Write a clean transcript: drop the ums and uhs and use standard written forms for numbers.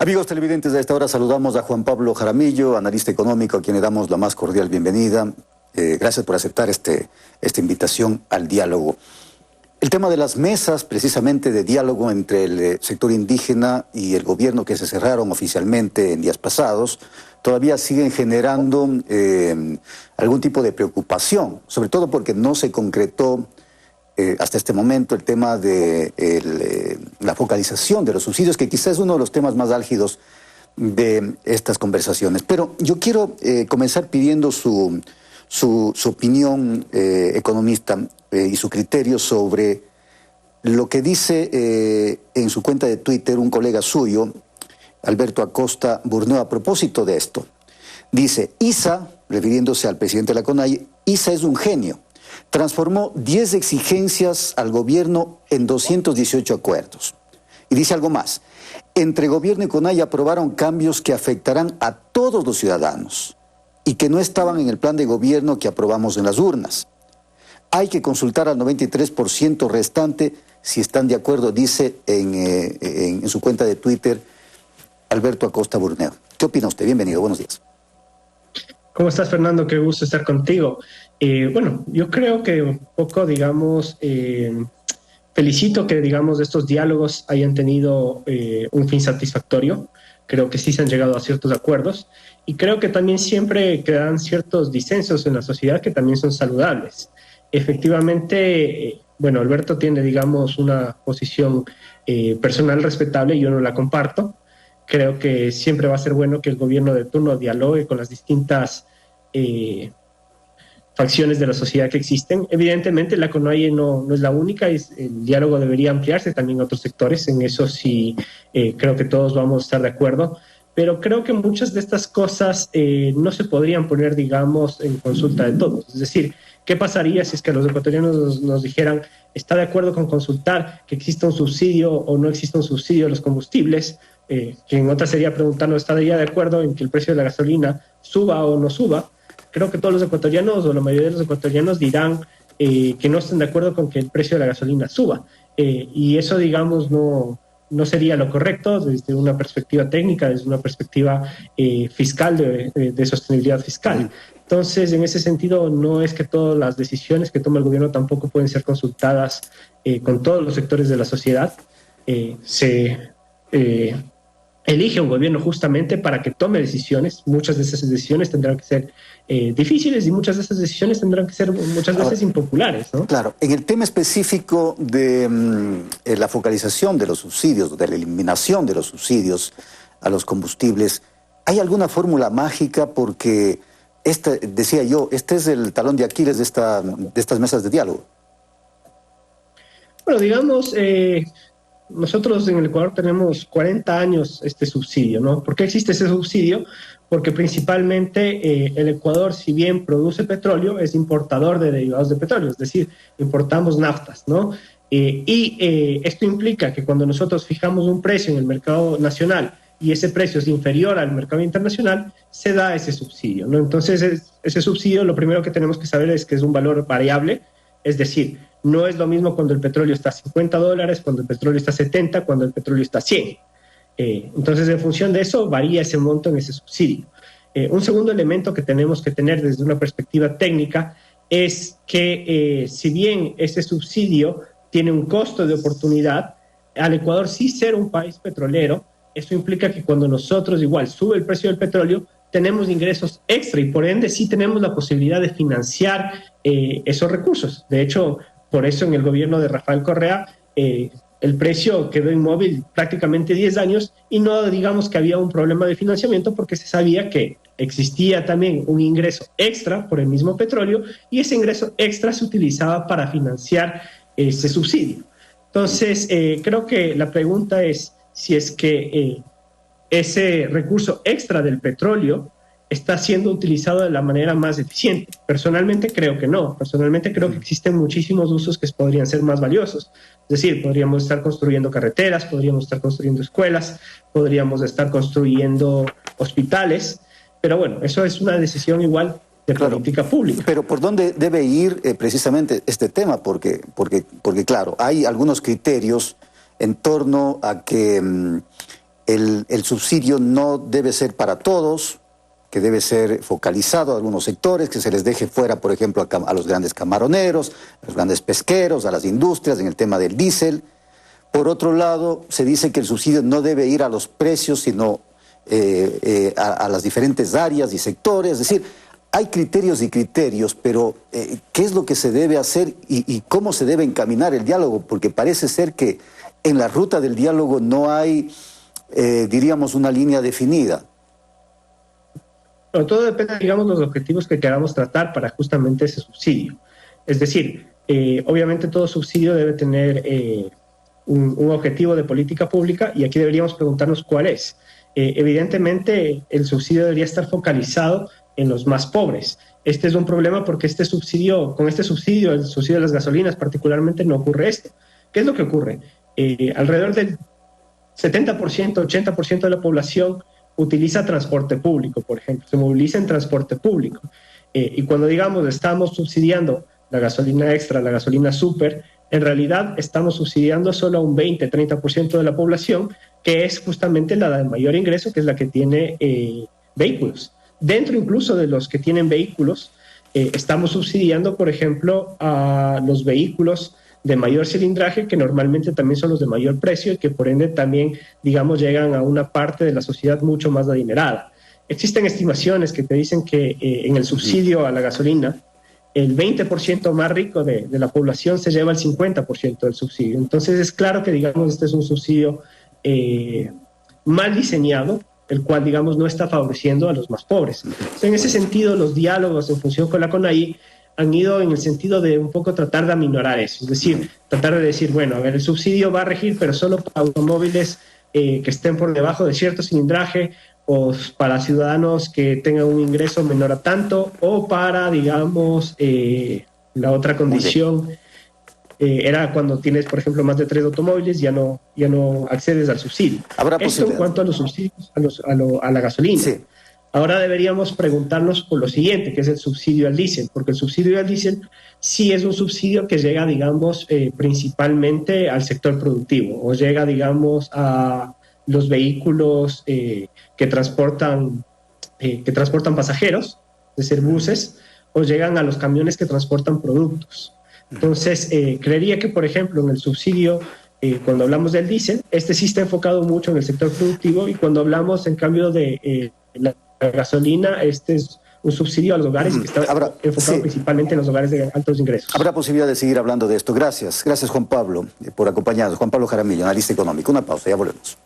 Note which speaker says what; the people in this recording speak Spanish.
Speaker 1: Amigos televidentes, a esta hora saludamos a Juan Pablo Jaramillo, analista económico, a quien le damos la más cordial bienvenida. Gracias por aceptar esta invitación al diálogo. El tema de las mesas, precisamente de diálogo entre el sector indígena y el gobierno que se cerraron oficialmente en días pasados, todavía siguen generando algún tipo de preocupación, sobre todo porque no se concretó hasta este momento el tema de la focalización de los subsidios, que quizás es uno de los temas más álgidos de estas conversaciones. Pero yo quiero comenzar pidiendo su opinión, economista, y su criterio sobre lo que dice en su cuenta de Twitter un colega suyo, Alberto Acosta Burneo, a propósito de esto. Dice: Issa, refiriéndose al presidente de la CONAIE, Issa es un genio. Transformó 10 exigencias al gobierno en 218 acuerdos. Y dice algo más: entre gobierno y CONAIE aprobaron cambios que afectarán a todos los ciudadanos y que no estaban en el plan de gobierno que aprobamos en las urnas. Hay que consultar al 93% restante si están de acuerdo, dice en su cuenta de Twitter Alberto Acosta Burneo. ¿Qué opina usted? Bienvenido, buenos días.
Speaker 2: ¿Cómo estás, Fernando? Qué gusto estar contigo. Bueno, yo creo que un poco, digamos, felicito que, digamos, estos diálogos hayan tenido un fin satisfactorio. Creo que sí se han llegado a ciertos acuerdos y creo que también siempre quedan ciertos disensos en la sociedad que también son saludables. Efectivamente, bueno, Alberto tiene, digamos, una posición personal respetable y yo no la comparto. Creo que siempre va a ser bueno que el gobierno de turno dialogue con las distintas facciones de la sociedad que existen. Evidentemente, la CONAIE no es la única, el diálogo debería ampliarse también a otros sectores, en eso sí creo que todos vamos a estar de acuerdo, pero creo que muchas de estas cosas no se podrían poner, digamos, en consulta de todos. Es decir, ¿qué pasaría si es que los ecuatorianos nos dijeran: ¿está de acuerdo con consultar que exista un subsidio o no exista un subsidio a los combustibles? Que en otra sería preguntarnos: ¿estaría de acuerdo en que el precio de la gasolina suba o no suba? Creo que todos los ecuatorianos o la mayoría de los ecuatorianos dirán que no están de acuerdo con que el precio de la gasolina suba. Y eso, digamos, no sería lo correcto desde una perspectiva técnica, desde una perspectiva fiscal, de sostenibilidad fiscal. Entonces, en ese sentido, no es que todas las decisiones que toma el gobierno tampoco pueden ser consultadas con todos los sectores de la sociedad. Elige un gobierno justamente para que tome decisiones. Muchas de esas decisiones tendrán que ser difíciles y muchas de esas decisiones tendrán que ser muchas veces impopulares, ¿no?
Speaker 1: Claro, en el tema específico de la focalización de los subsidios, de la eliminación de los subsidios a los combustibles, ¿hay alguna fórmula mágica? Porque decía yo, este es el talón de Aquiles de estas mesas de diálogo.
Speaker 2: Bueno, digamos, nosotros en el Ecuador tenemos 40 años este subsidio, ¿no? ¿Por qué existe ese subsidio? Porque principalmente el Ecuador, si bien produce petróleo, es importador de derivados de petróleo, es decir, importamos naftas, ¿no? Esto implica que cuando nosotros fijamos un precio en el mercado nacional y ese precio es inferior al mercado internacional, se da ese subsidio, ¿no? Entonces, ese subsidio, lo primero que tenemos que saber es que es un valor variable, es decir, no es lo mismo cuando el petróleo está a $50, cuando el petróleo está a 70, cuando el petróleo está a 100. Entonces, en función de eso, varía ese monto en ese subsidio. Un segundo elemento que tenemos que tener desde una perspectiva técnica es que si bien ese subsidio tiene un costo de oportunidad, al Ecuador sí ser un país petrolero, eso implica que cuando nosotros igual sube el precio del petróleo, tenemos ingresos extra y por ende sí tenemos la posibilidad de financiar esos recursos. De hecho, por eso en el gobierno de Rafael Correa el precio quedó inmóvil prácticamente 10 años y no digamos que había un problema de financiamiento porque se sabía que existía también un ingreso extra por el mismo petróleo y ese ingreso extra se utilizaba para financiar ese subsidio. Entonces, creo que la pregunta es si es que ese recurso extra del petróleo está siendo utilizado de la manera más eficiente. Personalmente creo que no. Personalmente creo que existen muchísimos usos que podrían ser más valiosos. Es decir, podríamos estar construyendo carreteras, podríamos estar construyendo escuelas, podríamos estar construyendo hospitales, pero bueno, eso es una decisión igual de política pública.
Speaker 1: Pero ¿por dónde debe ir precisamente este tema? Porque claro, hay algunos criterios en torno a que el subsidio no debe ser para todos, que debe ser focalizado a algunos sectores, que se les deje fuera, por ejemplo, a los grandes camaroneros, a los grandes pesqueros, a las industrias en el tema del diésel. Por otro lado, se dice que el subsidio no debe ir a los precios, sino a las diferentes áreas y sectores. Es decir, hay criterios y criterios, pero ¿qué es lo que se debe hacer y cómo se debe encaminar el diálogo? Porque parece ser que en la ruta del diálogo no hay, diríamos, una línea definida.
Speaker 2: Bueno, todo depende, digamos, de los objetivos que queramos tratar para justamente ese subsidio. Es decir, obviamente todo subsidio debe tener un objetivo de política pública y aquí deberíamos preguntarnos cuál es. Evidentemente, el subsidio debería estar focalizado en los más pobres. Este es un problema porque con este subsidio, el subsidio de las gasolinas particularmente, no ocurre esto. ¿Qué es lo que ocurre? Alrededor del 70%, 80% de la población utiliza transporte público, por ejemplo, se moviliza en transporte público. Y cuando, digamos, estamos subsidiando la gasolina extra, la gasolina super, en realidad estamos subsidiando solo a un 20-30% de la población, que es justamente la de mayor ingreso, que es la que tiene vehículos. Dentro incluso de los que tienen vehículos, estamos subsidiando, por ejemplo, a los vehículos de mayor cilindraje, que normalmente también son los de mayor precio y que por ende también, digamos, llegan a una parte de la sociedad mucho más adinerada. Existen estimaciones que te dicen que en el subsidio a la gasolina, el 20% más rico de la población se lleva el 50% del subsidio. Entonces es claro que, digamos, este es un subsidio mal diseñado, el cual, digamos, no está favoreciendo a los más pobres. Entonces, en ese sentido, los diálogos en función con la CONAIE han ido en el sentido de un poco tratar de aminorar eso, es decir, tratar de decir, bueno, a ver, el subsidio va a regir, pero solo para automóviles que estén por debajo de cierto cilindraje, o para ciudadanos que tengan un ingreso menor a tanto, o para, digamos, la otra condición era cuando tienes, por ejemplo, más de 3 automóviles, ya no accedes al subsidio. Esto en cuanto a los subsidios, a la gasolina. Sí. Ahora deberíamos preguntarnos por lo siguiente, que es el subsidio al diésel, porque el subsidio al diésel sí es un subsidio que llega, digamos, principalmente al sector productivo, o llega, digamos, a los vehículos que transportan pasajeros, es decir, buses, o llegan a los camiones que transportan productos. Entonces, creería que, por ejemplo, en el subsidio, cuando hablamos del diésel, este sí está enfocado mucho en el sector productivo, y cuando hablamos, en cambio, de la gasolina, este es un subsidio a los hogares que está enfocado principalmente en los hogares de altos ingresos.
Speaker 1: Habrá posibilidad de seguir hablando de esto. Gracias. Gracias, Juan Pablo, por acompañarnos. Juan Pablo Jaramillo, analista económico. Una pausa, ya volvemos.